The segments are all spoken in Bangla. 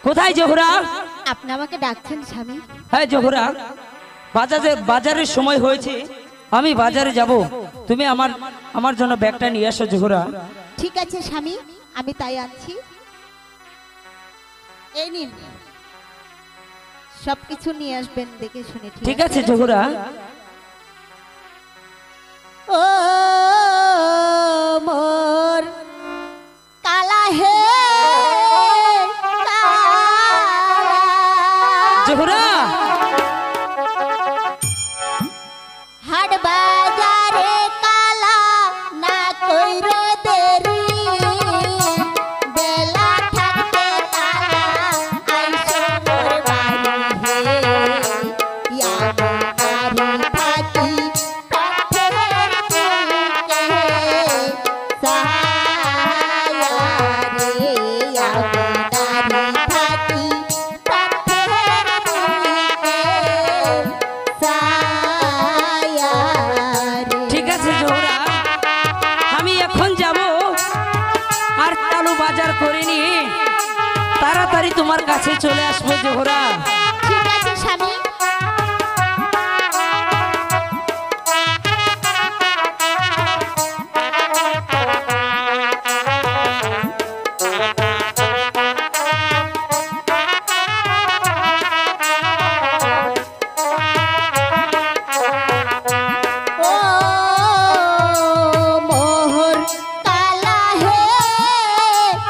কোথায় জোহরা? আপনি আমাকে ডাকছেন স্বামী? হ্যাঁ জোহরা, বাজারের সময় হয়েছে, আমি বাজারে যাব, তুমি আমার জন্য ব্যাগটা নিয়ে আসো জোহরা। ঠিক আছে স্বামী, আমি তাই আনছি। এই নিন, সবকিছু নিয়ে আসবেন দেখে শুনে। ঠিক আছে জোহরা। ও মোর কালা হে জোহরা, হাট বাজারে কালা না কইরো দেরি, বেলা থাকতে তালা আইসো মোর বাড়ি হে, ইয়া মোর বাড়ি থাকি পথের দিকে সায়া রে, ইয়া মোর বাড়ি থাকি পথের দিকে সায়া রে। ঠিক আছে জোহরা, আমি এখন যাব, আর চালু বাজার করে নিয়ে তাড়াতাড়ি তোমার কাছে চলে আসবো জোহরা। ঠিক আছে স্বামী। ও মোহর কালা হে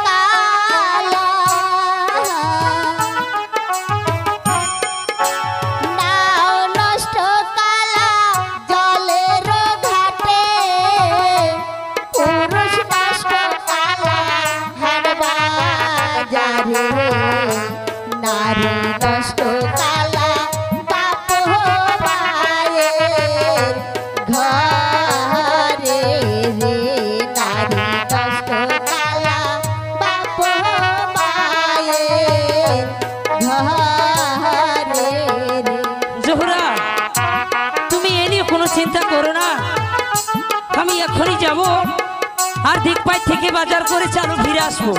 কালা, নাও নষ্ট কালা জলের ঘাটে, পুরুষ নষ্ট কালা হাট বাজারে, নারী নষ্ট কালা বাপ মায়ের ঘরে রে, নারী নষ্ট কালা বাপ মায়ের ঘরে রে। জোহরা, তুমি এ নিয়ে কোনো চিন্তা করো না, আমি এখনই যাব, আর দিকপাই থেকে বাজার করে চালু ফিরে আসবো।